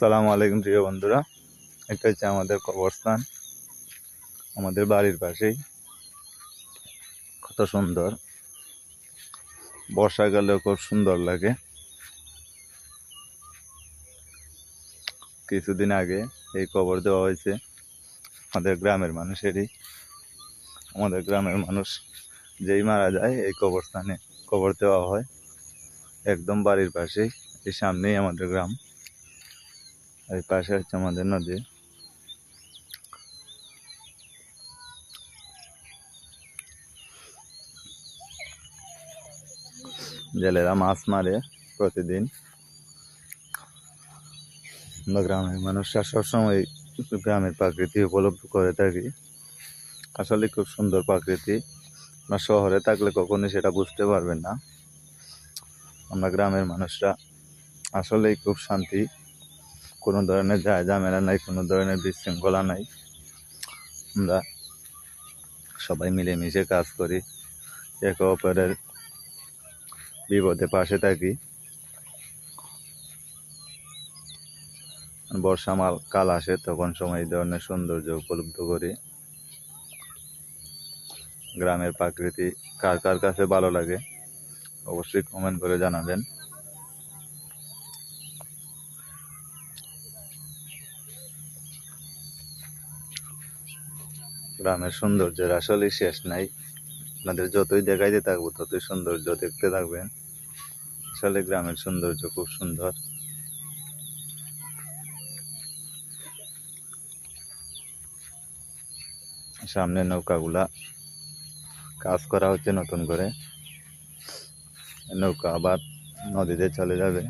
আসসালামু আলাইকুম প্রিয় বন্ধুরা। এটা হচ্ছে আমাদের কবরস্থান, আমাদের বাড়ির পাশেই। কত সুন্দর, বর্ষাকালেও খুব সুন্দর লাগে। কিছুদিন আগে এই কবর দেওয়া হয়েছে আমাদের গ্রামের মানুষেরই। আমাদের গ্রামের মানুষ যেই মারা যায় এই কবরস্থানে কবর দেওয়া হয়, একদম বাড়ির পাশেই। এই সামনেই আমাদের গ্রাম, এই পাশে হচ্ছে আমাদের নদী। জেলেরা মাছ মারে প্রতিদিন। আমরা গ্রামের মানুষরা সবসময় গ্রামের প্রাকৃতি উপলব্ধি করে থাকি। আসলে খুব সুন্দর প্রাকৃতি, আমরা শহরে থাকলে কখনোই সেটা বুঝতে পারবেন না। আমরা গ্রামের মানুষরা আসলেই খুব শান্তি, কোনো ধরনের ঝামেলা নাই, কোনো ধরনের বিশৃঙ্খলা নাই। আমরা সবাই মিলেমিশে কাজ করি, একে অপরের বিপদে পাশে থাকি। কাল আসে তখন সময় এই ধরনের সৌন্দর্য উপলব্ধ করি। গ্রামের প্রাকৃতি কার কার কাছে ভালো লাগে অবশ্যই কমেন্ট করে জানাবেন। গ্রামের সৌন্দর্যের আসলেই শেষ নাই। আপনাদের যতই দেখাইতে থাকবো ততই সৌন্দর্য দেখতে থাকবেন। আসলে গ্রামের সৌন্দর্য খুব সুন্দর। সামনে নৌকাগুলা কাজ করা হচ্ছে নতুন করে, নৌকা আবার নদীতে চলে যাবে।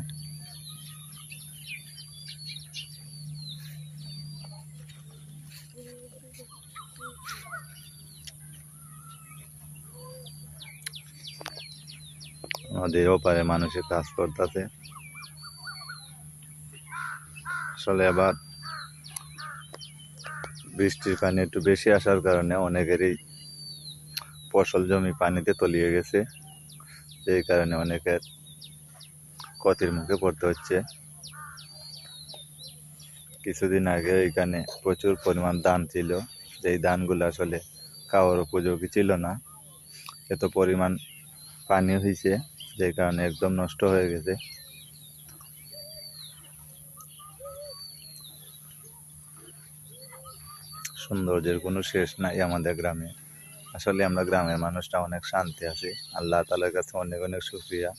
নদীর ওপারে মানুষে কাজ করতেছে। আসলে আবার বৃষ্টির পানি একটু বেশি আসার কারণে অনেকেরই ফসল জমি পানিতে তলিয়ে গেছে, এই কারণে অনেকের ক্ষতির মুখে পড়তে হচ্ছে। কিছুদিন আগে এখানে প্রচুর পরিমাণ ধান ছিল, যেই ধানগুলো আসলে খাওয়ার উপযোগী ছিল না। এত পরিমাণ পানি হয়েছে যে কারণে একদম নষ্ট হয়ে গেছে। সৌন্দর্যের কোনো শেষ নাই আমাদের গ্রামে। আসলে আমরা গ্রামের মানুষরা অনেক শান্তি আছি, আল্লাহ তাআলার কাছে অনেক অনেক শুকরিয়া।